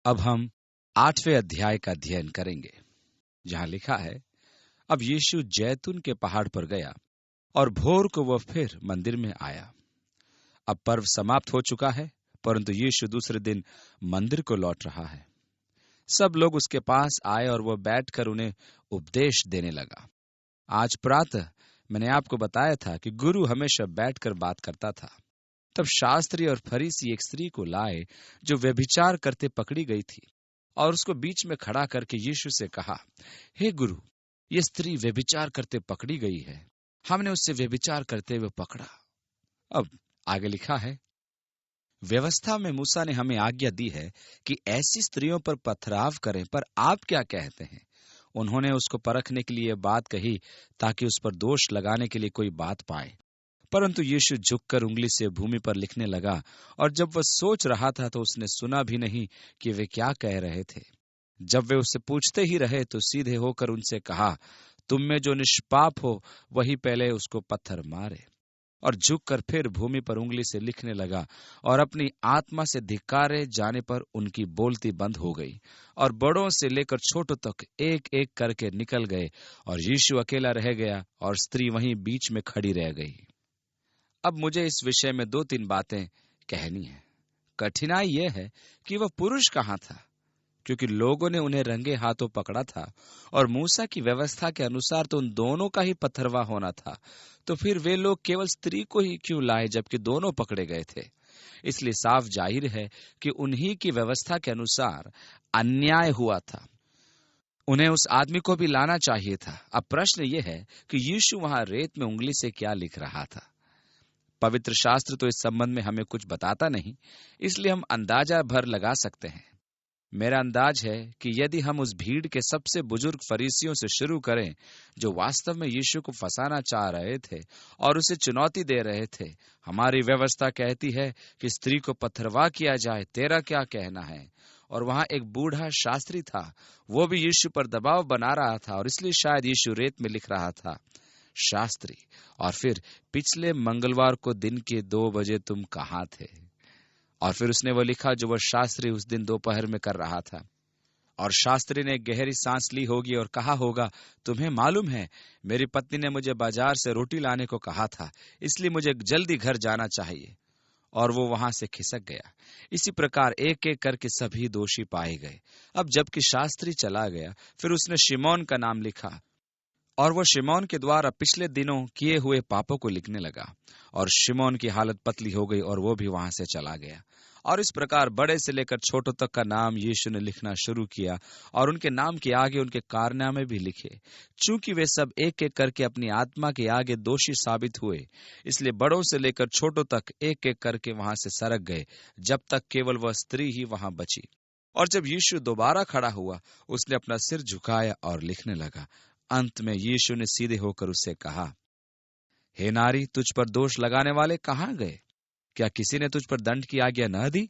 अब हम 8वें अध्याय का अध्ययन करेंगे, जहां लिखा है, अब यीशु जैतून के पहाड़ पर गया और भोर को वह फिर मंदिर में आया। अब पर्व समाप्त हो चुका है, परंतु यीशु दूसरे दिन मंदिर को लौट रहा है। सब लोग उसके पास आए और वह बैठकर उन्हें उपदेश देने लगा। आज प्रातः मैंने आपको बताया था कि गुरु हमेशा बैठकर बात करता था। तब शास्त्री और फरीसी एक स्त्री को लाए जो व्यभिचार करते पकड़ी गई थी, और उसको बीच में खड़ा करके यीशु से कहा, हे गुरु, ये स्त्री व्यभिचार करते पकड़ी गई है। हमने उससे व्यभिचार करते हुए पकड़ा। अब आगे लिखा है, व्यवस्था में मूसा ने हमें आज्ञा दी है कि ऐसी स्त्रियों पर पथराव करें, पर आप क्या कहते हैं? उन्होंने उसको परखने के लिए बात कही ताकि उस पर दोष लगाने के लिए कोई बात पाए। परंतु यीशु झुककर उंगली से भूमि पर लिखने लगा, और जब वह सोच रहा था तो उसने सुना भी नहीं कि वे क्या कह रहे थे। जब वे उससे पूछते ही रहे तो सीधे होकर उनसे कहा, तुम में जो निष्पाप हो वही पहले उसको पत्थर मारे। और झुककर फिर भूमि पर उंगली से लिखने लगा, और अपनी आत्मा से धिक्कारे जाने पर उनकी बोलती बंद हो गई, और बड़ों से लेकर छोटों तक एक एक करके निकल गए, और यीशु अकेला रह गया और स्त्री वहीं बीच में खड़ी रह गई। अब मुझे इस विषय में 2-3 बातें कहनी है। कठिनाई यह है कि वह पुरुष कहाँ था, क्योंकि लोगों ने उन्हें रंगे हाथों पकड़ा था, और मूसा की व्यवस्था के अनुसार तो उन दोनों का ही पथरवा होना था। तो फिर वे लोग केवल स्त्री को ही क्यों लाए जबकि दोनों पकड़े गए थे? इसलिए साफ जाहिर है कि उन्हीं की व्यवस्था के अनुसार अन्याय हुआ था। उन्हें उस आदमी को भी लाना चाहिए था। अब प्रश्न यह है कि यीशु वहां रेत में उंगली से क्या लिख रहा था? पवित्र शास्त्र तो इस संबंध में हमें कुछ बताता नहीं, इसलिए हम अंदाजा भर लगा सकते हैं। मेरा अंदाज है कि यदि हम उस भीड़ के सबसे बुजुर्ग फरीसियों से शुरू करें, जो वास्तव में यीशु को फंसाना चाह रहे थे और उसे चुनौती दे रहे थे, हमारी व्यवस्था कहती है कि स्त्री को पथरवा किया जाए, तेरा क्या कहना है? और वहां एक बूढ़ा शास्त्री था, वो भी यीशु पर दबाव बना रहा था, और इसलिए शायद यीशु रेत में लिख रहा था, शास्त्री, और फिर पिछले मंगलवार को दिन के 2 बजे तुम कहाँ थे? और फिर उसने वो लिखा जो वह शास्त्री उस दिन दोपहर में कर रहा था। और शास्त्री ने गहरी सांस ली होगी और कहा होगा, तुम्हें मालूम है मेरी पत्नी ने मुझे बाजार से रोटी लाने को कहा था, इसलिए मुझे जल्दी घर जाना चाहिए। और वो वहां से खिसक गया। इसी प्रकार एक एक करके सभी दोषी पाए गए। अब जबकि शास्त्री चला गया, फिर उसने शिमोन का नाम लिखा, और वह शिमोन के द्वारा पिछले दिनों किए हुए पापों को लिखने लगा। और शिमोन की हालत पतली हो गई और वो भी वहां से चला गया। और इस प्रकार बड़े से लेकर छोटों तक का नाम यीशु ने लिखना शुरू किया, और उनके नाम के आगे उनके कारनामे भी लिखे। चूंकि वे सब एक एक करके अपनी आत्मा के आगे दोषी साबित हुए, इसलिए बड़ों से लेकर छोटों तक एक एक करके वहां से सरक गए, जब तक केवल वह स्त्री ही वहां बची। और जब यीशु दोबारा खड़ा हुआ, उसने अपना सिर झुकाया और लिखने लगा। अंत में यीशु ने सीधे होकर उससे कहा, हे नारी, तुझ पर दोष लगाने वाले कहाँ गए? क्या किसी ने तुझ पर दंड की आज्ञा न दी?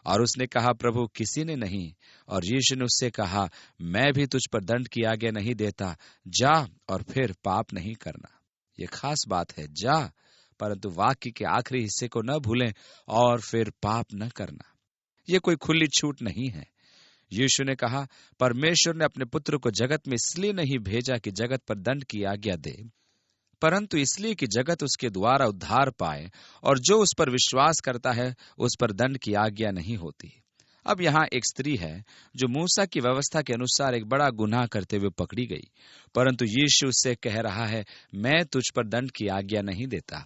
और उसने कहा, प्रभु, किसी ने नहीं। और यीशु ने उससे कहा, मैं भी तुझ पर दंड की आज्ञा नहीं देता, जा और फिर पाप नहीं करना। ये खास बात है, जा, परंतु वाक्य के आखिरी हिस्से को न भूलें, और फिर पाप न करना। ये कोई खुली छूट नहीं है। यीशु ने कहा, परमेश्वर ने अपने पुत्र को जगत में इसलिए नहीं भेजा कि जगत पर दंड की आज्ञा दे, परंतु इसलिए कि जगत उसके द्वारा उद्धार पाए, और जो उस पर विश्वास करता है उस पर दंड की आज्ञा नहीं होती। अब यहाँ एक स्त्री है जो मूसा की व्यवस्था के अनुसार एक बड़ा गुनाह करते हुए पकड़ी गई, परंतु यीशु उससे कह रहा है, मैं तुझ पर दंड की आज्ञा नहीं देता,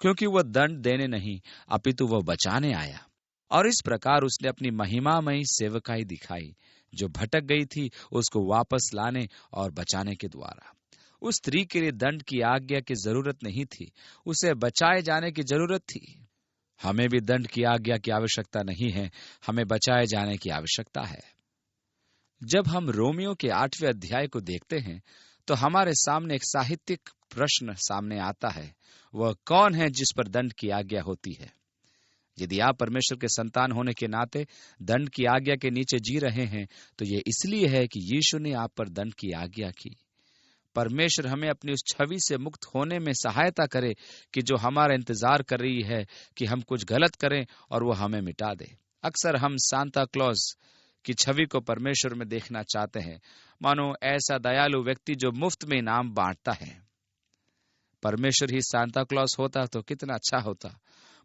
क्योंकि वह दंड देने नहीं अपितु वह बचाने आया। और इस प्रकार उसने अपनी महिमामयी सेवकाई दिखाई, जो भटक गई थी उसको वापस लाने और बचाने के द्वारा। उस स्त्री के लिए दंड की आज्ञा की जरूरत नहीं थी, उसे बचाए जाने की जरूरत थी। हमें भी दंड की आज्ञा की आवश्यकता नहीं है, हमें बचाए जाने की आवश्यकता है। जब हम रोमियो के 8वें अध्याय को देखते हैं तो हमारे सामने एक साहित्यिक प्रश्न सामने आता है, वह कौन है जिस पर दंड की आज्ञा होती है? यदि आप परमेश्वर के संतान होने के नाते दंड की आज्ञा के नीचे जी रहे हैं, तो ये इसलिए है कि यीशु ने आप पर दंड की आज्ञा की। परमेश्वर हमें अपनी उस छवि से मुक्त होने में सहायता करे कि जो हमारा इंतजार कर रही है कि हम कुछ गलत करें और वो हमें मिटा दे। अक्सर हम सांता क्लॉज की छवि को परमेश्वर में देखना चाहते हैं, मानो ऐसा दयालु व्यक्ति जो मुफ्त में इनाम बांटता है। परमेश्वर ही सांता क्लॉस होता तो कितना अच्छा होता।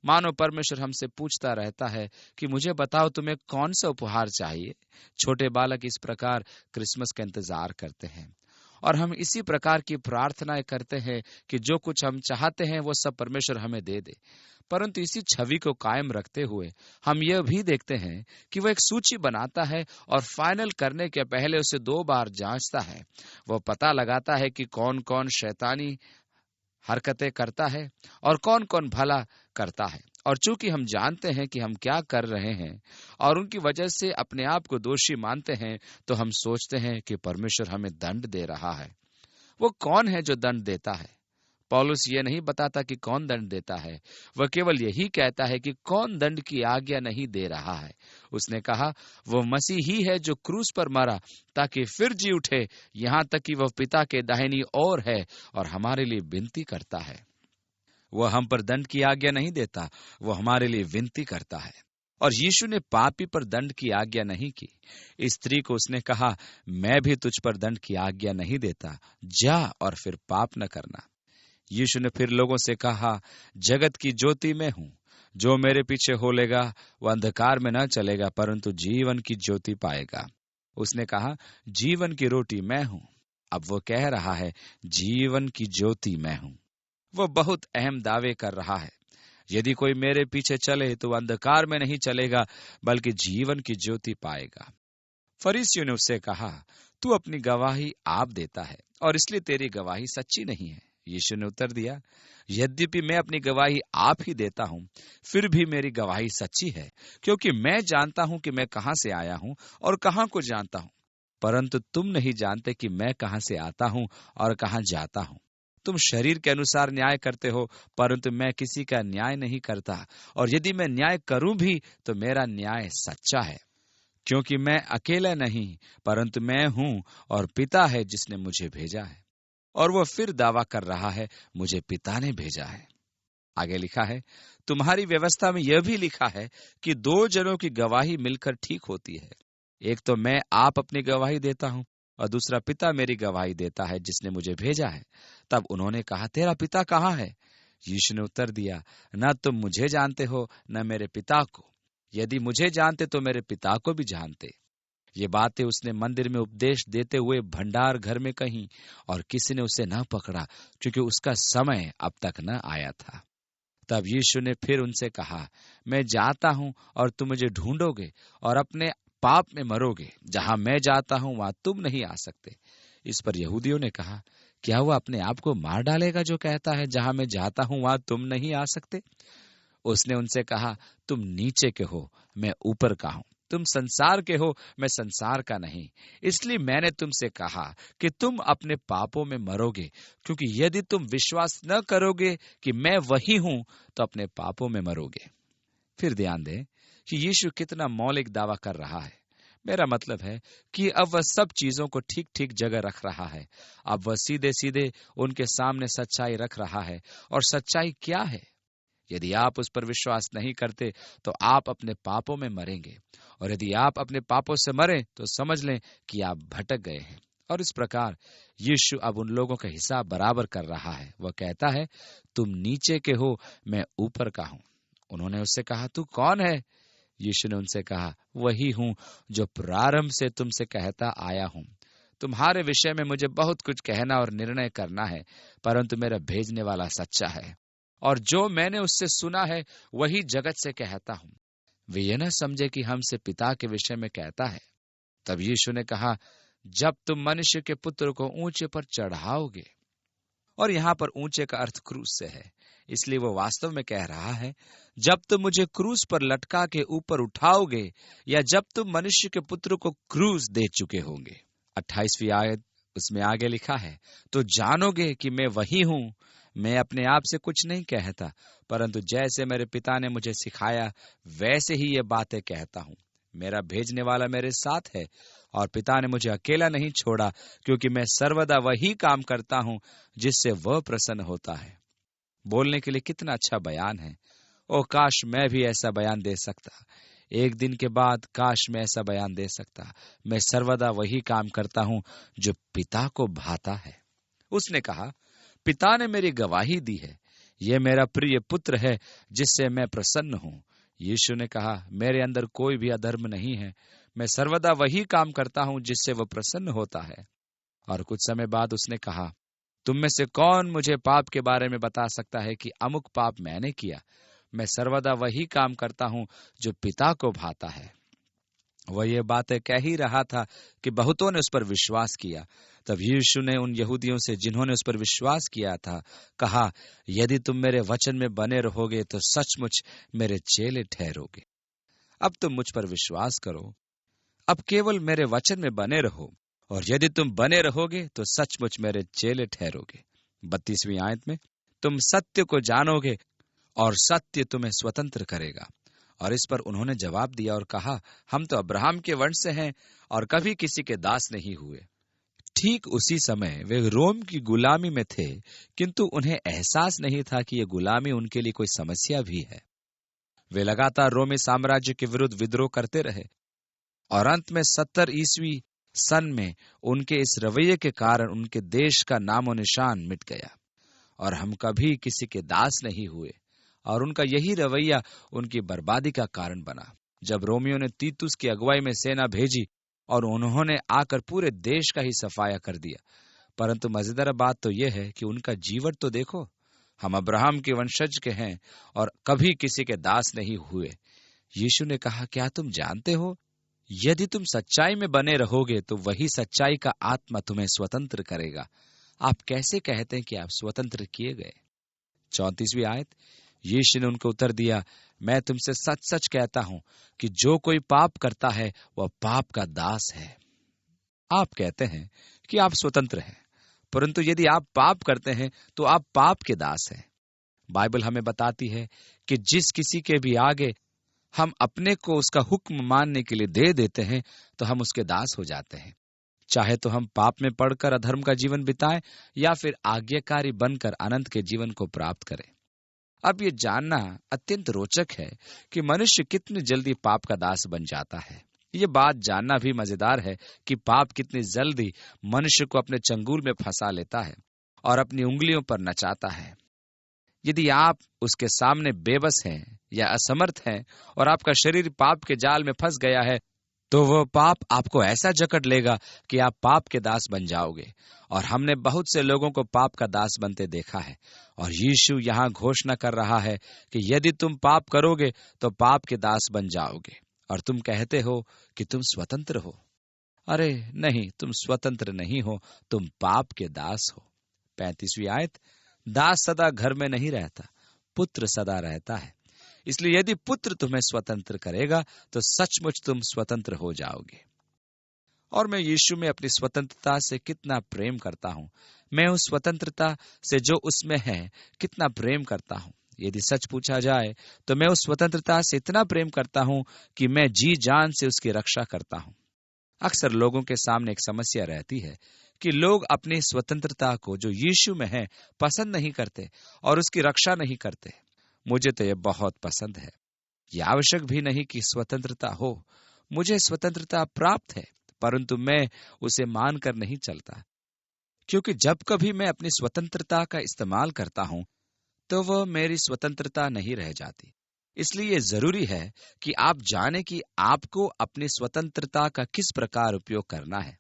मानो परमेश्वर हमसे पूछता रहता है कि मुझे बताओ तुम्हें कौन सा उपहार चाहिए। छोटे बालक इस प्रकार क्रिसमस का इंतजार करते हैं और हम इसी प्रकार की प्रार्थनाएं करते हैं कि जो कुछ हम चाहते हैं वो सब परमेश्वर हमें दे दे। परंतु इसी छवि को कायम रखते हुए हम यह भी देखते हैं कि वह एक सूची बनाता है और फाइनल करने के पहले उसे 2 बार जांचता है। वह पता लगाता है कि कौन कौन शैतानी हरकतें करता है और कौन कौन भला करता है। और चूंकि हम जानते हैं कि हम क्या कर रहे हैं और उनकी वजह से अपने आप को दोषी मानते हैं, तो हम सोचते हैं कि परमेश्वर हमें दंड दे रहा है। वो कौन है जो दंड देता है? पौलुस ये नहीं बताता कि कौन दंड देता है, वह केवल यही कहता है कि कौन दंड की आज्ञा नहीं दे रहा है। उसने कहा वो मसीह ही है जो क्रूस पर मरा ताकि फिर जी उठे, यहाँ तक कि वह पिता के दाहिनी ओर है और हमारे लिए विनती करता है। वह हम पर दंड की आज्ञा नहीं देता, वो हमारे लिए विनती करता है। और यीशु ने पापी पर दंड की आज्ञा नहीं की। स्त्री को उसने कहा मैं भी तुझ पर दंड की आज्ञा नहीं देता, जा और फिर पाप न करना। यीशु ने फिर लोगों से कहा जगत की ज्योति मैं हूँ, जो मेरे पीछे हो लेगा वह अंधकार में न चलेगा परंतु जीवन की ज्योति पाएगा। उसने कहा जीवन की रोटी मैं हूँ। अब वो कह रहा है जीवन की ज्योति मैं हूँ। वह बहुत अहम दावे कर रहा है। यदि कोई मेरे पीछे चले तो वह अंधकार में नहीं चलेगा बल्कि जीवन की ज्योति पाएगा। फरीसियों ने उससे कहा तू अपनी गवाही आप देता है और इसलिए तेरी गवाही सच्ची नहीं है। यीशु ने उत्तर दिया यद्यपि मैं अपनी गवाही आप ही देता हूँ, फिर भी मेरी गवाही सच्ची है, क्योंकि मैं जानता हूँ कि मैं कहाँ से आया हूँ और कहाँ को जानता हूँ, परंतु तुम नहीं जानते कि मैं कहाँ से आता हूँ और कहाँ जाता हूँ। तुम शरीर के अनुसार न्याय करते हो, परंतु मैं किसी का न्याय नहीं करता, और यदि मैं न्याय करूं भी तो मेरा न्याय सच्चा है, क्योंकि मैं अकेला नहीं परंतु मैं हूं और पिता है जिसने मुझे भेजा है। और वह फिर दावा कर रहा है मुझे पिता ने भेजा है। आगे लिखा है तुम्हारी व्यवस्था में यह भी लिखा है कि 2 जनों की गवाही मिलकर ठीक होती है। एक तो मैं आप अपनी गवाही देता हूं और दूसरा पिता मेरी गवाही देता है जिसने मुझे भेजा है। तब उन्होंने कहा तेरा पिता कहाँ है? यीशु ने उत्तर दिया न तुम मुझे जानते हो न मेरे पिता को। यदि मुझे जानते तो मेरे पिता को भी जानते। ये बातें उसने मंदिर में उपदेश देते हुए भंडार घर में कही और किसी ने उसे न पकड़ा, क्योंकि उसका समय अब तक न आया था। तब यीशु ने फिर उनसे कहा मैं जाता हूं और तुम मुझे ढूंढोगे और अपने पाप में मरोगे। जहां मैं जाता हूं वहां तुम नहीं आ सकते। इस पर यहूदियों ने कहा क्या वह अपने आप को मार डालेगा जो कहता है जहां मैं जाता हूं वहां तुम नहीं आ सकते? उसने उनसे कहा तुम नीचे के हो, मैं ऊपर का हूं। तुम संसार के हो, मैं संसार का नहीं। इसलिए मैंने तुमसे कहा कि तुम अपने पापों में मरोगे, क्योंकि यदि तुम विश्वास न करोगे कि मैं वही हूं तो अपने पापों में मरोगे। फिर ध्यान दें कि यीशु कितना मौलिक दावा कर रहा है। मेरा मतलब है कि अब वह सब चीजों को ठीक ठीक जगह रख रहा है। अब वह सीधे सीधे उनके सामने सच्चाई रख रहा है। और सच्चाई क्या है? यदि आप उस पर विश्वास नहीं करते तो आप अपने पापों में मरेंगे, और यदि आप अपने पापों से मरें तो समझ लें कि आप भटक गए हैं। और इस प्रकार यीशु अब उन लोगों का हिसाब बराबर कर रहा है। वह कहता है तुम नीचे के हो, मैं ऊपर का हूं। उन्होंने उससे कहा तू कौन है? यीशु ने उनसे कहा वही हूं जो प्रारंभ से तुमसे कहता आया हूं। तुम्हारे विषय में मुझे बहुत कुछ कहना और निर्णय करना है, परंतु मेरा भेजने वाला सच्चा है, और जो मैंने उससे सुना है वही जगत से कहता हूं। वे ये न समझे कि हमसे पिता के विषय में कहता है। तब यीशु ने कहा जब तुम मनुष्य के पुत्र को ऊंचे पर चढ़ाओगे, और यहां पर ऊंचे का अर्थ क्रूस से है, इसलिए वो वास्तव में कह रहा है जब तुम मुझे क्रूस पर लटका के ऊपर उठाओगे, या जब तुम मनुष्य के पुत्र को क्रूस दे चुके होंगे। 28वीं आयत उसमें आगे लिखा है तो जानोगे कि मैं वही हूं। मैं अपने आप से कुछ नहीं कहता, परंतु जैसे मेरे पिता ने मुझे सिखाया वैसे ही ये बातें कहता हूं। मेरा भेजने वाला मेरे साथ है, और पिता ने मुझे अकेला नहीं छोड़ा, क्योंकि मैं सर्वदा वही काम करता हूं जिससे वह प्रसन्न होता है। बोलने के लिए कितना अच्छा बयान है। ओ काश मैं भी ऐसा बयान दे सकता। एक दिन के बाद काश मैं ऐसा बयान दे सकता, मैं सर्वदा वही काम करता हूं जो पिता को भाता है। उसने कहा, पिता ने मेरी गवाही दी है, यह मेरा प्रिय पुत्र है जिससे मैं प्रसन्न हूं। यीशु ने कहा, मेरे अंदर कोई भी अधर्म नहीं है, मैं सर्वदा वही काम करता हूं जिससे वह प्रसन्न होता है। और कुछ समय बाद उसने कहा, तुम में से कौन मुझे पाप के बारे में बता सकता है कि अमुक पाप मैंने किया? मैं सर्वदा वही काम करता हूं जो पिता को भाता है। वह ये बातें कह ही रहा था कि बहुतों ने उस पर विश्वास किया। तब यीशु ने उन यहूदियों से जिन्होंने उस पर विश्वास किया था कहा, यदि तुम मेरे वचन में बने रहोगे तो सचमुच मेरे चेले ठहरोगे। अब तुम मुझ पर विश्वास करो, अब केवल मेरे वचन में बने रहो, और यदि तुम बने रहोगे तो सचमुच मेरे चेले ठहरोगे। 32वीं आयत में, तुम सत्य को जानोगे और सत्य तुम्हें स्वतंत्र करेगा। और इस पर उन्होंने जवाब दिया और कहा, हम तो अब्राहम के वंश से हैं और कभी किसी के दास नहीं हुए। ठीक उसी समय वे रोम की गुलामी में थे, किंतु उन्हें एहसास नहीं था कि यह गुलामी उनके लिए कोई समस्या भी है। वे लगातार रोमी साम्राज्य के विरुद्ध विद्रोह करते रहे और अंत में 70 ईस्वी सन में उनके इस रवैये के कारण उनके देश का नामो निशान मिट गया और हम कभी किसी के दास नहीं हुए। और उनका यही रवैया उनकी बर्बादी का कारण बना। जब रोमियों ने तीतुस की अगुवाई में सेना भेजी और उन्होंने आकर पूरे देश का ही सफाया कर दिया। परंतु मजेदार बात तो यह है कि उनका जीवन तो देखो, हम अब्राहम के वंशज के हैं और कभी किसी के दास नहीं हुए। यीशु ने कहा, क्या तुम जानते हो, यदि तुम सच्चाई में बने रहोगे तो वही सच्चाई का आत्मा तुम्हें स्वतंत्र करेगा। आप कैसे कहते हैं कि आप स्वतंत्र किए गए? 34वीं आयत, यीशु ने उनको उत्तर दिया, मैं तुमसे सच सच कहता हूं कि जो कोई पाप करता है वह पाप का दास है। आप कहते हैं कि आप स्वतंत्र हैं, परंतु यदि आप पाप करते हैं तो आप पाप के दास हैं। बाइबल हमें बताती है कि जिस किसी के भी आगे हम अपने को उसका हुक्म मानने के लिए दे देते हैं तो हम उसके दास हो जाते हैं। चाहे तो हम पाप में पड़कर अधर्म का जीवन बिताएं या फिर आज्ञाकारी बनकर अनंत के जीवन को प्राप्त करें। अब ये जानना अत्यंत रोचक है कि मनुष्य कितनी जल्दी पाप का दास बन जाता है। ये बात जानना भी मजेदार है कि पाप कितनी जल्दी मनुष्य को अपने चंगुल में फंसा लेता है और अपनी उंगलियों पर नचाता है। यदि आप उसके सामने बेबस हैं या असमर्थ हैं और आपका शरीर पाप के जाल में फंस गया है, तो वह पाप आपको ऐसा जकड़ लेगा कि आप पाप के दास बन जाओगे। और हमने बहुत से लोगों को पाप का दास बनते देखा है। और यीशु यहाँ घोषणा कर रहा है कि यदि तुम पाप करोगे तो पाप के दास बन जाओगे। और तुम कहते हो कि तुम स्वतंत्र हो। अरे नहीं, तुम स्वतंत्र नहीं हो, तुम पाप के दास हो। 35वीं आयत, दास सदा घर में नहीं रहता, पुत्र सदा रहता है। इसलिए यदि पुत्र तुम्हें स्वतंत्र करेगा तो सचमुच तुम स्वतंत्र हो जाओगे। और मैं यीशु में अपनी स्वतंत्रता से कितना प्रेम करता हूं। मैं उस स्वतंत्रता से जो उसमें है कितना प्रेम करता हूं। यदि सच पूछा जाए तो मैं उस स्वतंत्रता से इतना प्रेम करता हूं कि मैं जी जान से उसकी रक्षा करता हूं। अक्सर लोगों के सामने एक समस्या रहती है कि लोग अपनी स्वतंत्रता को जो यीशु में है पसंद नहीं करते और उसकी रक्षा नहीं करते। मुझे तो यह बहुत पसंद है। यह आवश्यक भी नहीं कि स्वतंत्रता हो। मुझे स्वतंत्रता प्राप्त है, परंतु मैं उसे मानकर नहीं चलता, क्योंकि जब कभी मैं अपनी स्वतंत्रता का इस्तेमाल करता हूं तो वह मेरी स्वतंत्रता नहीं रह जाती। इसलिए यह जरूरी है कि आप जानें कि आपको अपनी स्वतंत्रता का किस प्रकार उपयोग करना है।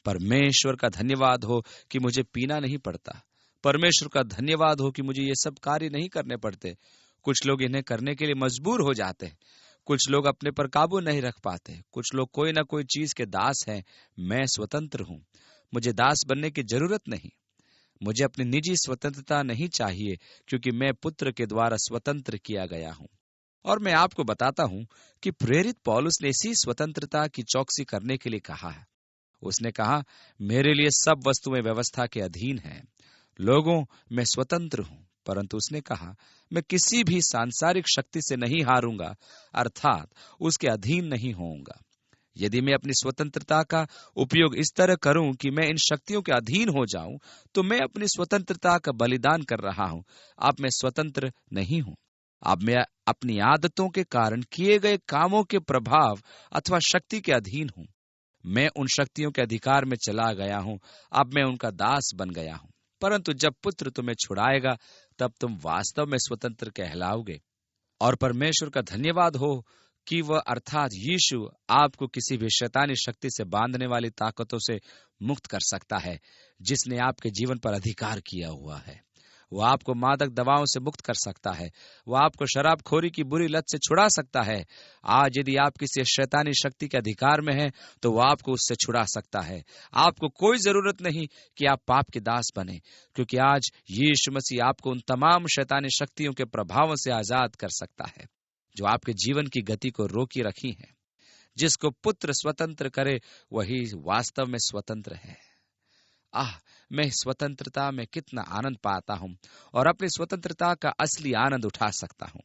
परमेश्वर का धन्यवाद हो कि मुझे पीना नहीं पड़ता। परमेश्वर का धन्यवाद हो कि मुझे ये सब कार्य नहीं करने पड़ते। कुछ लोग इन्हें करने के लिए मजबूर हो जाते हैं। कुछ लोग अपने पर काबू नहीं रख पाते। कुछ लोग कोई ना कोई चीज के दास हैं। मैं स्वतंत्र हूं, मुझे दास बनने की जरूरत नहीं। मुझे अपनी निजी स्वतंत्रता नहीं चाहिए, क्योंकि मैं पुत्र के द्वारा स्वतंत्र किया गया हूं। और मैं आपको बताता हूं कि प्रेरित पौलुस ने इसी स्वतंत्रता की चौकसी करने के लिए कहा है। उसने कहा, मेरे लिए सब वस्तुएं व्यवस्था के अधीन हैं। लोगों, मैं स्वतंत्र हूं, परंतु उसने कहा, मैं किसी भी सांसारिक शक्ति से नहीं हारूंगा, अर्थात उसके अधीन नहीं होऊंगा। यदि मैं अपनी स्वतंत्रता का उपयोग इस तरह करूं कि मैं इन शक्तियों के अधीन हो जाऊं, तो मैं अपनी स्वतंत्रता का बलिदान कर रहा हूं। अब मैं स्वतंत्र नहीं हूं। अब मैं अपनी आदतों के कारण किए गए कामों के प्रभाव अथवा शक्ति के अधीन हूं। मैं उन शक्तियों के अधिकार में चला गया हूं। अब मैं उनका दास बन गया हूं। परंतु जब पुत्र तुम्हें छुड़ाएगा, तब तुम वास्तव में स्वतंत्र कहलाओगे। और परमेश्वर का धन्यवाद हो कि वह अर्थात यीशु आपको किसी भी शैतानी शक्ति से बांधने वाली ताकतों से मुक्त कर सकता है, जिसने आपके जीवन पर अधिकार किया हुआ है। वह आपको मादक दवाओं से मुक्त कर सकता है। वह आपको शराबखोरी की बुरी लत से छुड़ा सकता है। आज यदि आप किसी शैतानी शक्ति के अधिकार में हैं, तो वह आपको उससे छुड़ा सकता है। आपको कोई जरूरत नहीं कि आप पाप के दास बने, क्योंकि आज यीशु मसीह आपको उन तमाम शैतानी शक्तियों के प्रभावों से आजाद कर सकता है जो आपके जीवन की गति को रोकी रखी है। जिसको पुत्र स्वतंत्र करे, वही वास्तव में स्वतंत्र है। मैं स्वतंत्रता में कितना आनंद पाता हूं और अपनी स्वतंत्रता का असली आनंद उठा सकता हूं।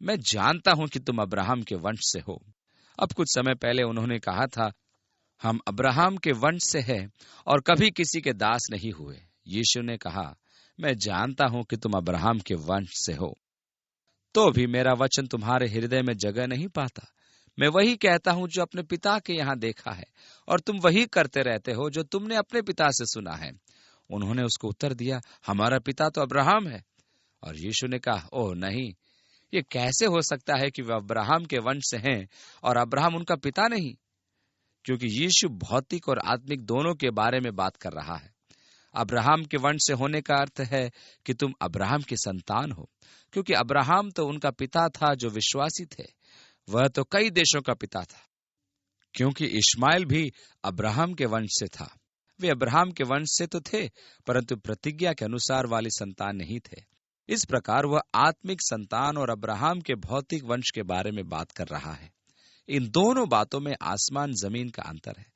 मैं जानता हूं कि तुम अब्राहम के वंश से हो। अब कुछ समय पहले उन्होंने कहा था, हम अब्राहम के वंश से हैं और कभी किसी के दास नहीं हुए। यीशु ने कहा, मैं जानता हूं कि तुम अब्राहम के वंश से हो, तो भी मेरा वचन तुम्हारे हृदय में जगह नहीं पाता। मैं वही कहता हूं जो अपने पिता के यहां देखा है, और तुम वही करते रहते हो जो तुमने अपने पिता से सुना है। उन्होंने उसको उत्तर दिया, हमारा पिता तो अब्राहम है। और यीशु ने कहा, ओह नहीं, ये कैसे हो सकता है कि वे अब्राहम के वंश से हैं और अब्राहम उनका पिता नहीं? क्योंकि यीशु भौतिक और आत्मिक दोनों के बारे में बात कर रहा है। अब्राहम के वंश से होने का अर्थ है कि तुम अब्राहम की संतान हो, क्योंकि अब्राहम तो उनका पिता था जो विश्वासी थे। वह तो कई देशों का पिता था, क्योंकि इश्माइल भी अब्राहम के वंश से था। वे अब्राहम के वंश से तो थे, परंतु प्रतिज्ञा के अनुसार वाली संतान नहीं थे। इस प्रकार वह आत्मिक संतान और अब्राहम के भौतिक वंश के बारे में बात कर रहा है। इन दोनों बातों में आसमान जमीन का अंतर है।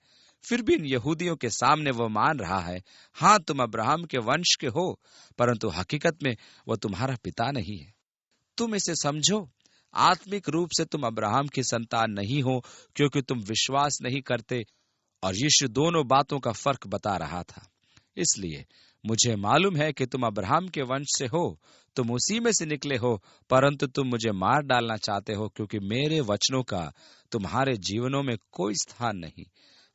फिर भी इन यहूदियों के सामने वह मान रहा है, हाँ तुम अब्राहम के वंश के हो, परंतु हकीकत में वह तुम्हारा पिता नहीं है। तुम इसे समझो, आत्मिक रूप से तुम अब्राहम की संतान नहीं हो, क्योंकि तुम विश्वास नहीं करते। और यीशु दोनों बातों का फर्क बता रहा था। इसलिए मुझे मालूम है कि तुम अब्राहम के वंश से हो, तुम उसी में से निकले हो, परंतु तुम मुझे मार डालना चाहते हो, क्योंकि मेरे वचनों का तुम्हारे जीवनों में कोई स्थान नहीं,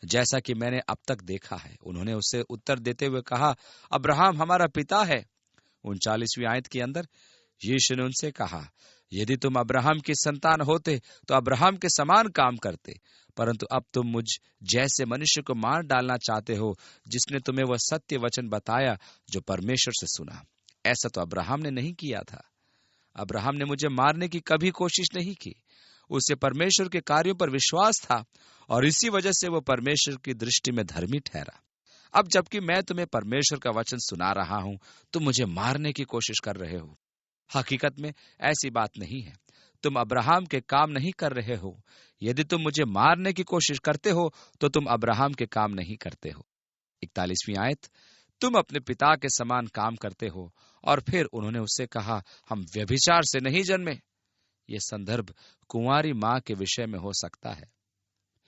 जैसा कि मैंने अब तक देखा है। उन्होंने उससे उत्तर देते हुए कहा, अब्राहम हमारा पिता है। 39वीं आयत के अंदर यीशु ने उनसे कहा, यदि तुम अब्राहम की संतान होते तो अब्राहम के समान काम करते, परंतु अब तुम मुझ जैसे मनुष्य को मार डालना चाहते हो, जिसने तुम्हें वह सत्य वचन बताया जो परमेश्वर से सुना। ऐसा तो अब्राहम ने नहीं किया था। अब्राहम ने मुझे मारने की कभी कोशिश नहीं की। उसे परमेश्वर के कार्यों पर विश्वास था और इसी वजह से वह परमेश्वर की दृष्टि में धर्मी ठहरा। अब जबकि मैं तुम्हें परमेश्वर का वचन सुना रहा हूं, तुम मुझे मारने की कोशिश कर रहे हो। हकीकत में ऐसी बात नहीं है। तुम अब्राहम के काम नहीं कर रहे हो। यदि तुम मुझे मारने की कोशिश करते हो तो तुम अब्राहम के काम नहीं करते हो। 41वीं आयत, तुम अपने पिता के समान काम करते हो। और फिर उन्होंने उससे कहा, हम व्यभिचार से नहीं जन्मे। यह संदर्भ कुंवारी मां के विषय में हो सकता है।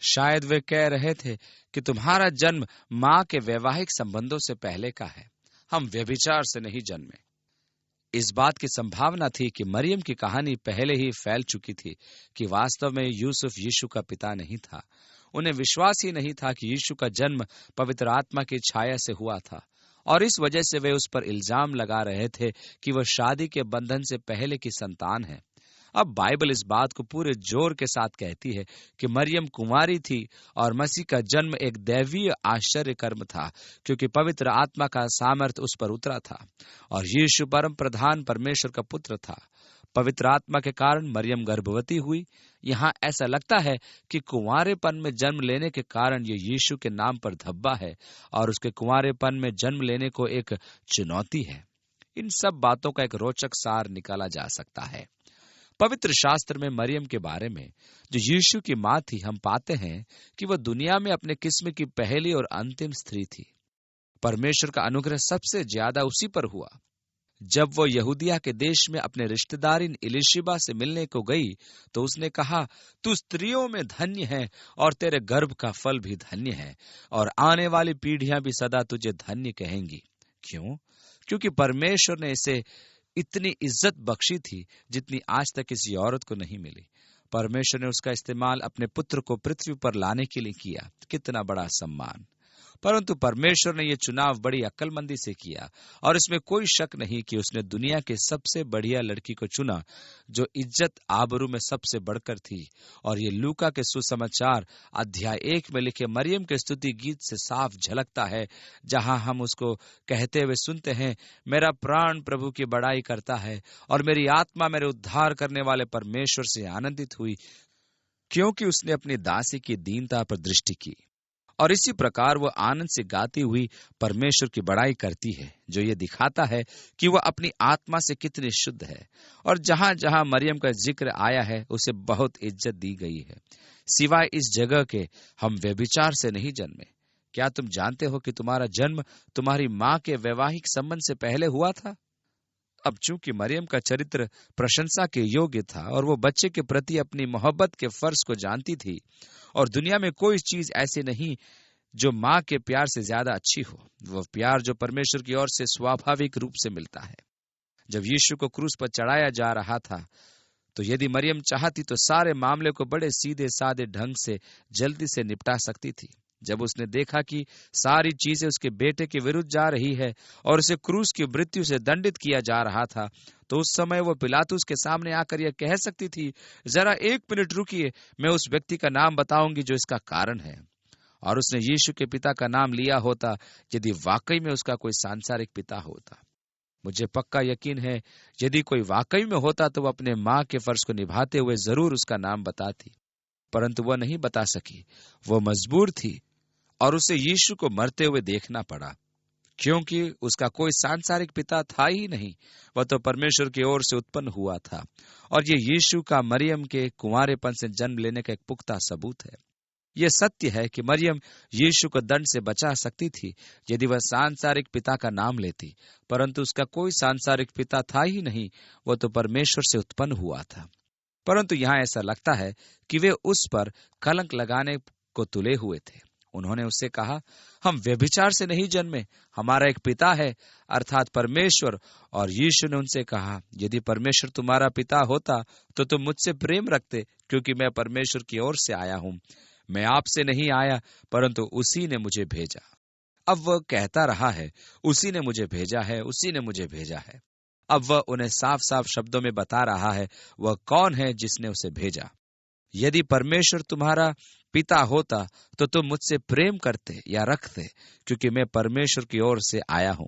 शायद वे कह रहे थे कि तुम्हारा जन्म मां के वैवाहिक संबंधों से पहले का है। हम व्यभिचार से नहीं जन्मे। इस बात की संभावना थी कि मरियम की कहानी पहले ही फैल चुकी थी कि वास्तव में यूसुफ यीशु का पिता नहीं था। उन्हें विश्वास ही नहीं था कि यीशु का जन्म पवित्र आत्मा की छाया से हुआ था, और इस वजह से वे उस पर इल्जाम लगा रहे थे कि वह शादी के बंधन से पहले की संतान है। अब बाइबल इस बात को पूरे जोर के साथ कहती है कि मरियम कुंवारी थी और मसीह का जन्म एक दैवीय आश्चर्य कर्म था, क्योंकि पवित्र आत्मा का सामर्थ उस पर उतरा था और यीशु परम प्रधान परमेश्वर का पुत्र था। पवित्र आत्मा के कारण मरियम गर्भवती हुई। यहाँ ऐसा लगता है कि कुंवारेपन में जन्म लेने के कारण ये यीशु के नाम पर धब्बा है और उसके कुंवारेपन में जन्म लेने को एक चुनौती है। इन सब बातों का एक रोचक सार निकाला जा सकता है। पवित्र शास्त्र में मरियम के बारे में, जो यीशु की मां थी, हम पाते हैं कि वह दुनिया में अपने किस्म की पहली और अंतिम स्त्री थी। परमेश्वर का अनुग्रह सबसे ज्यादा उसी पर हुआ। जब वो यहूदिया के देश में अपने रिश्तेदारिन इलिशिबा से मिलने को गई तो उसने कहा, तू स्त्रियों में धन्य है और तेरे गर्भ का फल भी धन्य है, और आने वाली पीढ़ियां भी सदा तुझे धन्य कहेंगी। क्यों? क्योंकि परमेश्वर ने इसे इतनी इज्जत बख्शी थी जितनी आज तक किसी औरत को नहीं मिली। परमेश्वर ने उसका इस्तेमाल अपने पुत्र को पृथ्वी पर लाने के लिए किया। कितना बड़ा सम्मान! परंतु परमेश्वर ने यह चुनाव बड़ी अक्लमंदी से किया और इसमें कोई शक नहीं कि उसने दुनिया के सबसे बढ़िया लड़की को चुना, जो इज्जत आबरू में सबसे बढ़कर थी। और ये लूका के सुसमाचार अध्याय 1 में लिखे मरियम के स्तुति गीत से साफ झलकता है, जहां हम उसको कहते हुए सुनते हैं, मेरा प्राण प्रभु की बड़ाई करता है और मेरी आत्मा मेरे उद्धार करने वाले परमेश्वर से आनंदित हुई, क्योंकि उसने अपनी दासी की दीनता पर दृष्टि की। और इसी प्रकार वह आनंद से गाती हुई परमेश्वर की बड़ाई करती है, जो ये दिखाता है कि वह अपनी आत्मा से कितनी शुद्ध है। और जहां जहां मरियम का जिक्र आया है, उसे बहुत इज्जत दी गई है। सिवाय इस जगह के हम व्यभिचार से नहीं जन्मे। क्या तुम जानते हो कि तुम्हारा जन्म तुम्हारी माँ के वैवाहिक संबंध से पहले हुआ था? अब चूंकि मरियम का चरित्र प्रशंसा के योग्य था और वो बच्चे के प्रति अपनी मोहब्बत के फर्ज को जानती थी, और दुनिया में कोई चीज ऐसी नहीं जो माँ के प्यार से ज्यादा अच्छी हो, वह प्यार जो परमेश्वर की ओर से स्वाभाविक रूप से मिलता है। जब यीशु को क्रूस पर चढ़ाया जा रहा था, तो यदि मरियम चाहती तो सारे मामले को बड़े सीधे साधे ढंग से जल्दी से निपटा सकती थी। जब उसने देखा कि सारी चीजें उसके बेटे के विरुद्ध जा रही है और उसे क्रूस की मृत्यु से दंडित किया जा रहा था, तो उस समय वो पिलातुस के सामने आकर यह कह सकती थी, जरा 1 मिनट रुकिए, मैं उस व्यक्ति का नाम बताऊंगी जो इसका कारण है। और उसने यीशु के पिता का नाम लिया होता, यदि वाकई में उसका कोई सांसारिक पिता होता। मुझे पक्का यकीन है, यदि कोई वाकई में होता तो वह अपने माँ के फर्ज को निभाते हुए जरूर उसका नाम बताती, परंतु वह नहीं बता सकी। वह मजबूर थी और उसे यीशु को मरते हुए देखना पड़ा, क्योंकि उसका कोई सांसारिक पिता था ही नहीं। वह तो परमेश्वर की ओर से उत्पन्न हुआ था, और ये यीशु का मरियम के कुंवारेपन से जन्म लेने का एक पुख्ता सबूत है। यह सत्य है कि मरियम यीशु को दंड से बचा सकती थी यदि वह सांसारिक पिता का नाम लेती, परंतु उसका कोई सांसारिक पिता था ही नहीं। वह तो परमेश्वर से उत्पन्न हुआ था। परंतु यहाँ ऐसा लगता है कि वे उस पर कलंक लगाने को तुले हुए थे। उन्होंने उससे कहा, हम व्यभिचार से नहीं जन्मे, हमारा एक पिता है, अर्थात परमेश्वर। और यीशु ने उनसे कहा, यदि परमेश्वर तुम्हारा पिता होता तो तुम मुझसे प्रेम रखते, क्योंकि मैं परमेश्वर की ओर से आया हूं। मैं आपसे नहीं आया, परंतु उसी ने मुझे भेजा। अब वह कहता रहा है, उसी ने मुझे भेजा है, उसी ने मुझे भेजा है। अब वह उन्हें साफ साफ शब्दों में बता रहा है वह कौन है जिसने उसे भेजा। यदि परमेश्वर तुम्हारा पिता होता तो तुम मुझसे प्रेम करते या रखते, क्योंकि मैं परमेश्वर की ओर से आया हूं।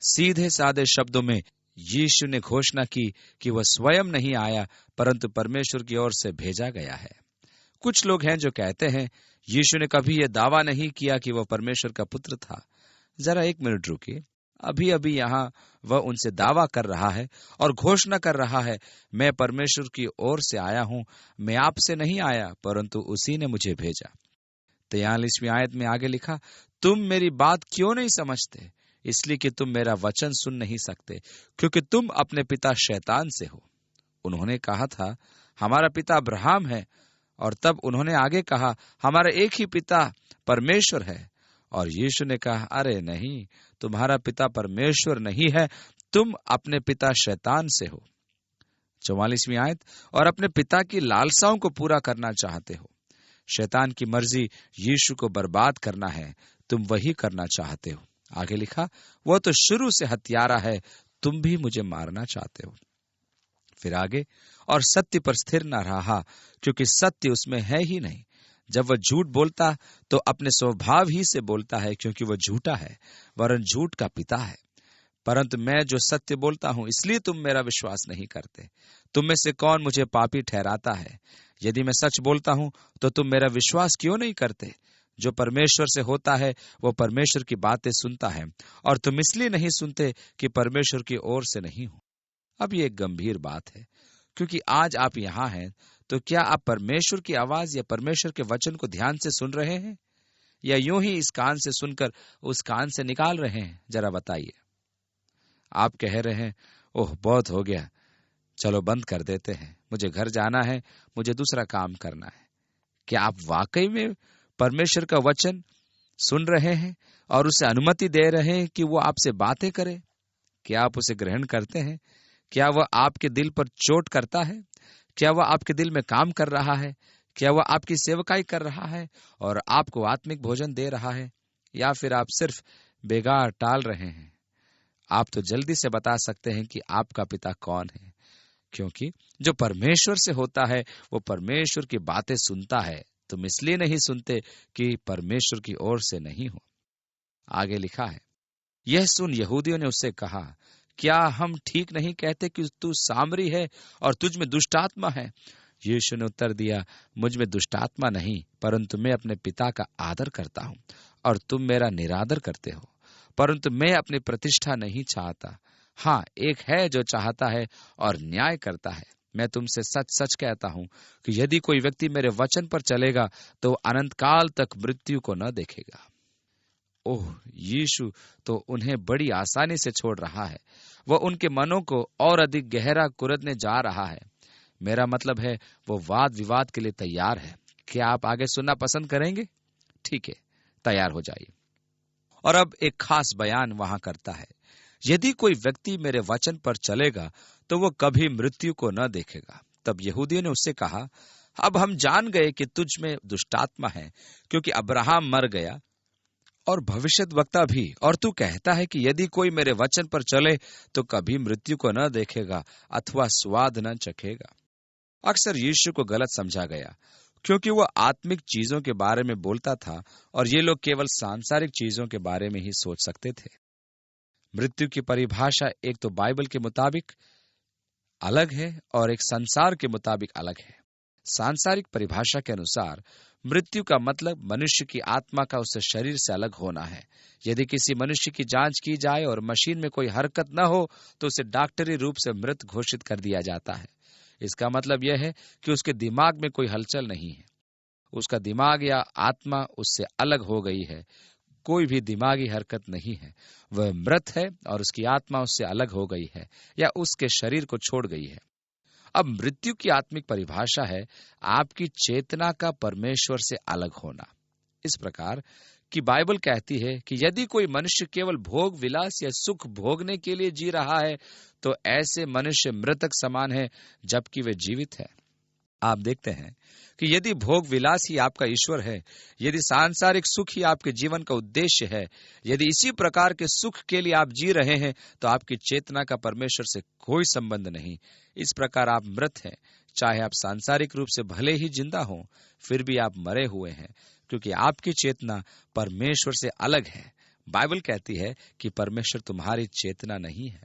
सीधे साधे शब्दों में यीशु ने घोषणा की कि वह स्वयं नहीं आया, परंतु परमेश्वर की ओर से भेजा गया है। कुछ लोग हैं जो कहते हैं, यीशु ने कभी यह दावा नहीं किया कि वह परमेश्वर का पुत्र था। जरा 1 मिनट रुकिए। अभी अभी यहाँ वह उनसे दावा कर रहा है और घोषणा कर रहा है, मैं परमेश्वर की ओर से आया हूं, मैं आपसे नहीं आया, परंतु उसी ने मुझे भेजा। 43वीं आयत में आगे लिखा, तुम मेरी बात क्यों नहीं समझते? इसलिए कि तुम मेरा वचन सुन नहीं सकते, क्योंकि तुम अपने पिता शैतान से हो। उन्होंने कहा था, हमारा पिता अब्राहम है। और तब उन्होंने आगे कहा, हमारा एक ही पिता परमेश्वर है। और यीशु ने कहा, अरे नहीं, तुम्हारा पिता परमेश्वर नहीं है, तुम अपने पिता शैतान से हो। 44वीं आयत, और अपने पिता की लालसाओं को पूरा करना चाहते हो। शैतान की मर्जी यीशु को बर्बाद करना है, तुम वही करना चाहते हो। आगे लिखा, वह तो शुरू से हत्यारा है, तुम भी मुझे मारना चाहते हो। फिर आगे, और सत्य पर स्थिर न रहा, क्योंकि सत्य उसमें है ही नहीं। जब वह झूठ बोलता तो अपने स्वभाव ही से बोलता है, क्योंकि वह झूठा है, वरन झूठ का पिता है। परंतु मैं जो सत्य बोलता हूं, इसलिए तुम मेरा विश्वास नहीं करते। तुम में से कौन मुझे पापी ठहराता है? यदि मैं सच बोलता हूं तो तुम मेरा विश्वास क्यों नहीं करते? जो परमेश्वर से होता है वो परमेश्वर की बातें सुनता है, और तुम इसलिए नहीं सुनते कि परमेश्वर की ओर से नहीं हो। अब ये एक गंभीर बात है, क्योंकि आज आप यहाँ हैं, तो क्या आप परमेश्वर की आवाज या परमेश्वर के वचन को ध्यान से सुन रहे हैं, या यूं ही इस कान से सुनकर उस कान से निकाल रहे हैं? जरा बताइए। आप कह रहे हैं, ओह बहुत हो गया, चलो बंद कर देते हैं, मुझे घर जाना है, मुझे दूसरा काम करना है। क्या आप वाकई में परमेश्वर का वचन सुन रहे हैं और उसे अनुमति दे रहे हैं कि वो आपसे बातें करे? क्या आप उसे ग्रहण करते हैं? क्या वह आपके दिल पर चोट करता है? क्या वह आपके दिल में काम कर रहा है? क्या वह आपकी सेवकाई कर रहा है और आपको आत्मिक भोजन दे रहा है, या फिर आप सिर्फ बेगार टाल रहे हैं? आप तो जल्दी से बता सकते हैं कि आपका पिता कौन है, क्योंकि जो परमेश्वर से होता है वो परमेश्वर की बातें सुनता है। तुम इसलिए नहीं सुनते कि परमेश्वर की ओर से नहीं हो। आगे लिखा है, यह सुन यहूदियों ने उससे कहा, क्या हम ठीक नहीं कहते कि तू सामरी है और तुझ में दुष्टात्मा है? यीशु ने उत्तर दिया, मुझ में दुष्टात्मा नहीं, परंतु मैं अपने पिता का आदर करता हूँ और तुम मेरा निरादर करते हो। परंतु मैं अपनी प्रतिष्ठा नहीं चाहता। हाँ, एक है जो चाहता है और न्याय करता है। मैं तुमसे सच सच कहता हूँ कि यदि कोई व्यक्ति मेरे वचन पर चलेगा तो अनंत काल तक मृत्यु को न देखेगा। ओह, यीशु तो उन्हें बड़ी आसानी से छोड़ रहा है। वह उनके मनों को और अधिक गहरा कुरेदने जा रहा है। मेरा मतलब है, वो वाद विवाद के लिए तैयार है। क्या आप आगे सुनना पसंद करेंगे? ठीक है, तैयार हो जाइए। और अब एक खास बयान वहां करता है, यदि कोई व्यक्ति मेरे वचन पर चलेगा तो वो कभी मृत्यु को न देखेगा। तब यहूदियों ने उससे कहा, अब हम जान गए कि तुझ में दुष्टात्मा है, क्योंकि अब्राहम मर गया और भविष्यद्वक्ता भी, और तू कहता है कि यदि कोई मेरे वचन पर चले तो कभी मृत्यु को न देखेगा अथवा स्वाद न चखेगा। अक्सर यीशु को गलत समझा गया, क्योंकि वह आत्मिक चीजों के बारे में बोलता था और ये लोग केवल सांसारिक चीजों के बारे में ही सोच सकते थे। मृत्यु की परिभाषा एक तो बाइबल के मुताबिक अलग है और एक संसार के मुताबिक अलग है। सांसारिक परिभाषा के अनुसार मृत्यु का मतलब मनुष्य की आत्मा का उससे शरीर से अलग होना है। यदि किसी मनुष्य की जांच की जाए और मशीन में कोई हरकत न हो तो उसे डॉक्टरी रूप से मृत घोषित कर दिया जाता है। इसका मतलब यह है कि उसके दिमाग में कोई हलचल नहीं है। उसका दिमाग या आत्मा उससे अलग हो गई है। कोई भी दिमागी हरकत नहीं है। वह मृत है और उसकी आत्मा उससे अलग हो गई है या उसके शरीर को छोड़ गई है। अब मृत्यु की आत्मिक परिभाषा है आपकी चेतना का परमेश्वर से अलग होना। इस प्रकार कि बाइबल कहती है कि यदि कोई मनुष्य केवल भोग विलास या सुख भोगने के लिए जी रहा है तो ऐसे मनुष्य मृतक समान है, जबकि वे जीवित है। आप देखते हैं कि यदि भोग विलास ही आपका ईश्वर है, यदि सांसारिक सुख ही आपके जीवन का उद्देश्य है, यदि इसी प्रकार के सुख के लिए आप जी रहे हैं, तो आपकी चेतना का परमेश्वर से कोई संबंध नहीं। इस प्रकार आप मृत हैं। चाहे आप सांसारिक रूप से भले ही जिंदा हों, फिर भी आप मरे हुए हैं, क्योंकि आपकी चेतना परमेश्वर से अलग है। बाइबल कहती है कि परमेश्वर तुम्हारी चेतना नहीं है।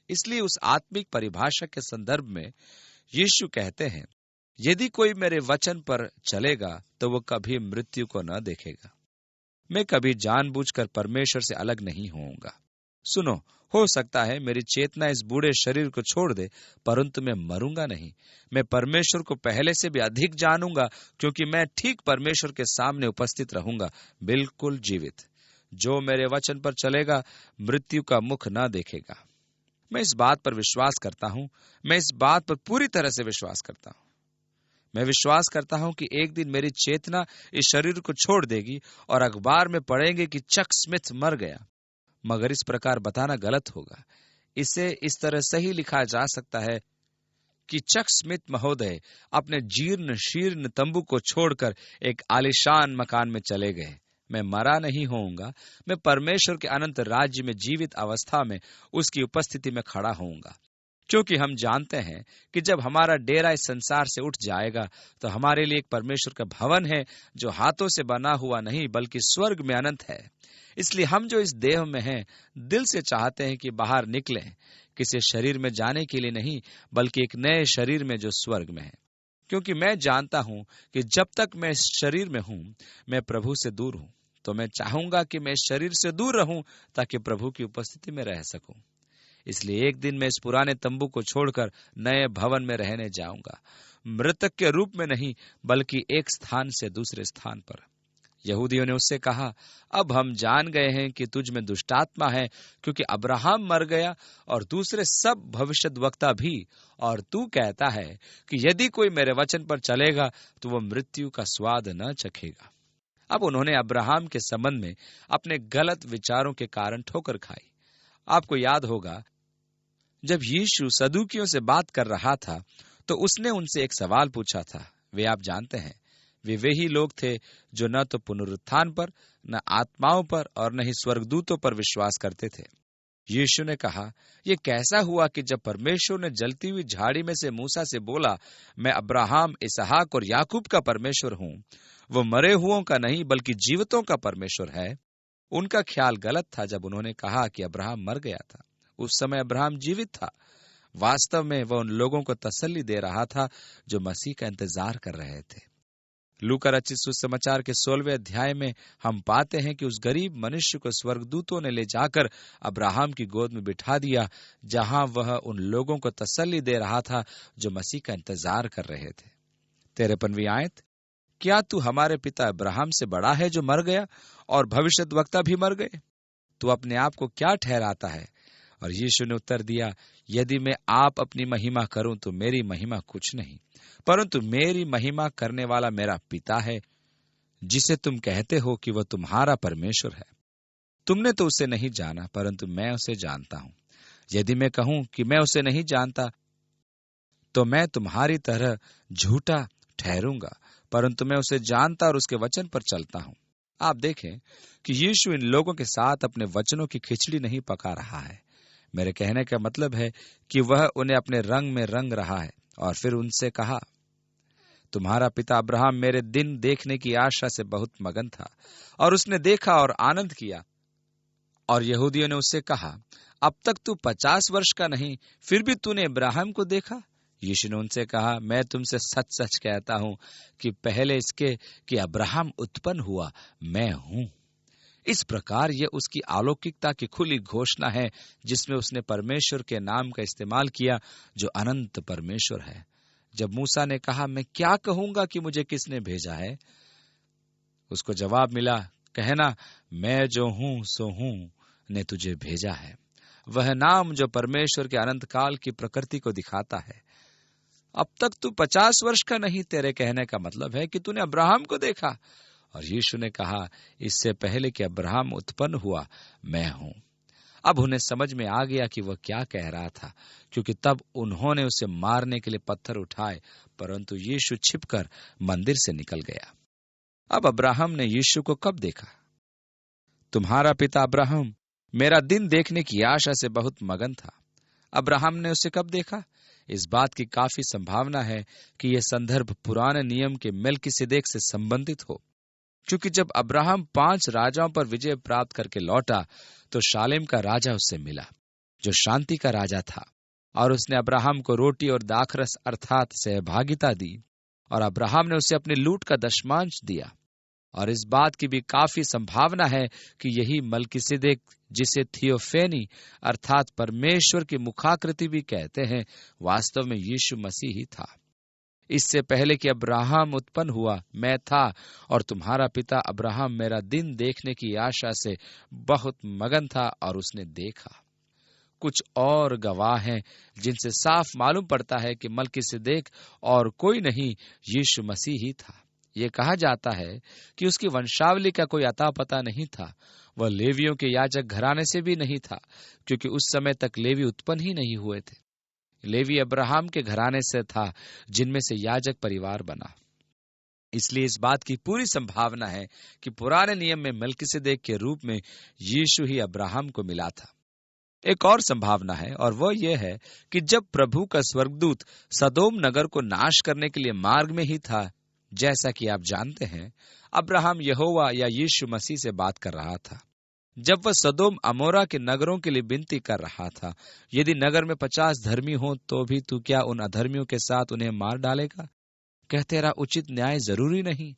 इसलिए उस आत्मिक परिभाषा के संदर्भ में यीशु कहते हैं, यदि कोई मेरे वचन पर चलेगा तो वो कभी मृत्यु को न देखेगा। मैं कभी जानबूझकर परमेश्वर से अलग नहीं होऊंगा। सुनो, हो सकता है मेरी चेतना इस बूढ़े शरीर को छोड़ दे, परंतु मैं मरूंगा नहीं। मैं परमेश्वर को पहले से भी अधिक जानूंगा, क्योंकि मैं ठीक परमेश्वर के सामने उपस्थित रहूंगा, बिल्कुल जीवित। जो मेरे वचन पर चलेगा मृत्यु का मुख न देखेगा। मैं इस बात पर विश्वास करता हूं। मैं इस बात पर पूरी तरह से विश्वास करता हूं। मैं विश्वास करता हूं कि एक दिन मेरी चेतना इस शरीर को छोड़ देगी और अखबार में पढ़ेंगे कि चक स्मिथ मर गया। मगर इस प्रकार बताना गलत होगा। इसे इस तरह सही लिखा जा सकता है कि चक स्मिथ महोदय अपने जीर्ण शीर्ण तंबू को छोड़कर एक आलीशान मकान में चले गए। मैं मरा नहीं होऊंगा। मैं परमेश्वर के अनंत राज्य में जीवित अवस्था में उसकी उपस्थिति में खड़ा होऊंगा, क्योंकि हम जानते हैं कि जब हमारा डेरा इस संसार से उठ जाएगा तो हमारे लिए एक परमेश्वर का भवन है, जो हाथों से बना हुआ नहीं बल्कि स्वर्ग में अनंत है। इसलिए हम जो इस देह में हैं, दिल से चाहते हैं कि बाहर निकलें, किसी शरीर में जाने के लिए नहीं, बल्कि एक नए शरीर में जो स्वर्ग में है। क्योंकि मैं जानता हूं कि जब तक मैं इस शरीर में हूं, मैं प्रभु से दूर हूं। तो मैं चाहूंगा कि मैं इस शरीर से दूर रहूं, ताकि प्रभु की उपस्थिति में रह सकूं। इसलिए एक दिन मैं इस पुराने तंबू को छोड़कर नए भवन में रहने जाऊंगा, मृतक के रूप में नहीं, बल्कि एक स्थान से दूसरे स्थान पर। यहूदियों ने उससे कहा, अब हम जान गए हैं कि तुझ में दुष्टात्मा है, क्योंकि अब्राहम मर गया और दूसरे सब भविष्यद्वक्ता भी, और तू कहता है कि यदि कोई मेरे वचन पर चलेगा तो वह मृत्यु का स्वाद न चखेगा। अब उन्होंने अब्राहम के संबंध में अपने गलत विचारों के कारण ठोकर खाई। आपको याद होगा, जब यीशु सदूकियों से बात कर रहा था तो उसने उनसे एक सवाल पूछा था। वे आप जानते हैं, वे ही लोग थे जो न तो पुनरुत्थान पर, न आत्माओं पर और न ही स्वर्गदूतों पर विश्वास करते थे। यीशु ने कहा, यह कैसा हुआ कि जब परमेश्वर ने जलती हुई झाड़ी में से मूसा से बोला, मैं अब्राहम, इसहाक और याकूब का परमेश्वर हूं, वो मरे हुओं का नहीं बल्कि जीवितों का परमेश्वर है। उनका ख्याल गलत था जब उन्होंने कहा कि अब्राहम मर गया था। उस समय अब्राहम जीवित था। वास्तव में वह उन लोगों को तसल्ली दे रहा था जो मसीह का इंतजार कर रहे थे। लूका रचित सुसमाचार के 16वें अध्याय में हम पाते हैं कि उस गरीब मनुष्य को स्वर्गदूतों ने ले जाकर अब्राहम की गोद में बिठा दिया, जहां वह उन लोगों को तसल्ली दे रहा था जो मसीह का इंतजार कर रहे थे। 53वीं आयत, क्या तू हमारे पिता अब्राहम से बड़ा है जो मर गया, और भविष्यद्वक्ता भी मर गए? तू अपने आप को क्या ठहराता है? और यीशु ने उत्तर दिया, यदि मैं आप अपनी महिमा करूं तो मेरी महिमा कुछ नहीं, परंतु मेरी महिमा करने वाला मेरा पिता है, जिसे तुम कहते हो कि वह तुम्हारा परमेश्वर है। तुमने तो उसे नहीं जाना, परंतु मैं उसे जानता हूं। यदि मैं कहूं कि मैं उसे नहीं जानता, तो मैं तुम्हारी तरह झूठा ठहरूंगा, परंतु मैं उसे जानता और उसके वचन पर चलता हूं। आप देखें कि यीशु इन लोगों के साथ अपने वचनों की खिचड़ी नहीं पका रहा है। मेरे कहने का मतलब है कि वह उन्हें अपने रंग में रंग रहा है। और फिर उनसे कहा, तुम्हारा पिता अब्राहम मेरे दिन देखने की आशा से बहुत मगन था, और उसने देखा और आनंद किया। और यहूदियों ने उससे कहा, अब तक तू 50 वर्ष का नहीं, फिर भी तूने अब्राहम को देखा? यीशु ने उनसे कहा, मैं तुमसे सच सच कहता हूं कि पहले इसके कि अब्राहम उत्पन्न हुआ, मैं हूं। इस प्रकार यह उसकी अलौकिकता की खुली घोषणा है, जिसमें उसने परमेश्वर के नाम का इस्तेमाल किया, जो अनंत परमेश्वर है। जब मूसा ने कहा, मैं क्या कहूंगा कि मुझे किसने भेजा है, उसको जवाब मिला, कहना, मैं जो हूं सो हूं ने तुझे भेजा है। वह नाम जो परमेश्वर के अनंत काल की प्रकृति को दिखाता है। अब तक तू 50 वर्ष का नहीं, तेरे कहने का मतलब है कि तूने अब्राहम को देखा। और यीशु ने कहा, इससे पहले कि अब्राहम उत्पन्न हुआ, मैं हूं। अब उन्हें समझ में आ गया कि वह क्या कह रहा था, क्योंकि तब उन्होंने उसे मारने के लिए पत्थर उठाए, परंतु यीशु छिपकर मंदिर से निकल गया। अब अब्राहम ने यीशु को कब देखा? तुम्हारा पिता अब्राहम मेरा दिन देखने की आशा से बहुत मगन था। अब्राहम ने उसे कब देखा? इस बात की काफी संभावना है कि यह संदर्भ पुराने नियम के मेल्किसेदेक से संबंधित हो, क्योंकि जब अब्राहम 5 राजाओं पर विजय प्राप्त करके लौटा, तो शालेम का राजा उससे मिला, जो शांति का राजा था, और उसने अब्राहम को रोटी और दाखरस अर्थात सहभागिता दी, और अब्राहम ने उसे अपनी लूट का दशमांश दिया। और इस बात की भी काफी संभावना है कि यही मल्किसेदेक, जिसे थियोफेनी अर्थात परमेश्वर की मुखाकृति भी कहते हैं, वास्तव में यीशु मसीह ही था। इससे पहले कि अब्राहम उत्पन्न हुआ, मैं था, और तुम्हारा पिता अब्राहम मेरा दिन देखने की आशा से बहुत मगन था, और उसने देखा। कुछ और गवाह हैं जिनसे साफ मालूम पड़ता है कि मल्किसेदेक और कोई नहीं, यीशु मसीह ही था। ये कहा जाता है कि उसकी वंशावली का कोई अता पता नहीं था। वह लेवियों के याजक घराने से भी नहीं था, क्योंकि उस समय तक लेवी उत्पन्न ही नहीं हुए थे। लेवी अब्राहम के घराने से था, जिनमें से याजक परिवार बना। इसलिए इस बात की पूरी संभावना है कि पुराने नियम में मल्किसेदेक के रूप में यीशु ही अब्राहम को मिला था। एक और संभावना है, और वह यह है कि जब प्रभु का स्वर्गदूत सदोम नगर को नाश करने के लिए मार्ग में ही था, जैसा कि आप जानते हैं, अब्राहम यहोवा या यीशु मसीह से बात कर रहा था। जब वह सदोम अमोरा के नगरों के लिए विनती कर रहा था, यदि नगर में 50 धर्मी हो, तो भी तू क्या उन अधर्मियों के साथ उन्हें मार डालेगा? कह, तेरा उचित न्याय जरूरी नहीं?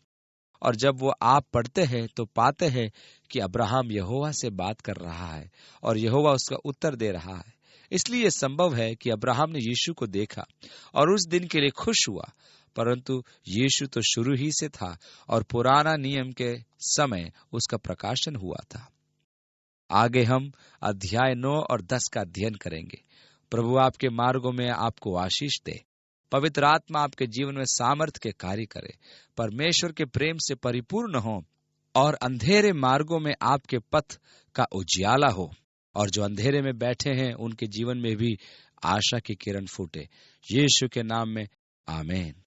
और जब वो आप पढ़ते हैं तो पाते हैं कि अब्राहम यहोवा से बात कर रहा है, और यहोवा उसका उत्तर दे रहा है। इसलिए संभव है कि अब्राहम ने यीशु को देखा और उस दिन के लिए खुश हुआ, परंतु यीशु तो शुरू ही से था, और पुराना नियम के समय उसका प्रकाशन हुआ था। आगे हम अध्याय 9 और 10 का अध्ययन करेंगे। प्रभु आपके मार्गों में आपको आशीष दे। पवित्र आत्मा आपके जीवन में सामर्थ्य के कार्य करे, परमेश्वर के प्रेम से परिपूर्ण हो, और अंधेरे मार्गों में आपके पथ का उजियाला हो, और जो अंधेरे में बैठे हैं उनके जीवन में भी आशा की किरण फूटे। यीशु के नाम में आमीन।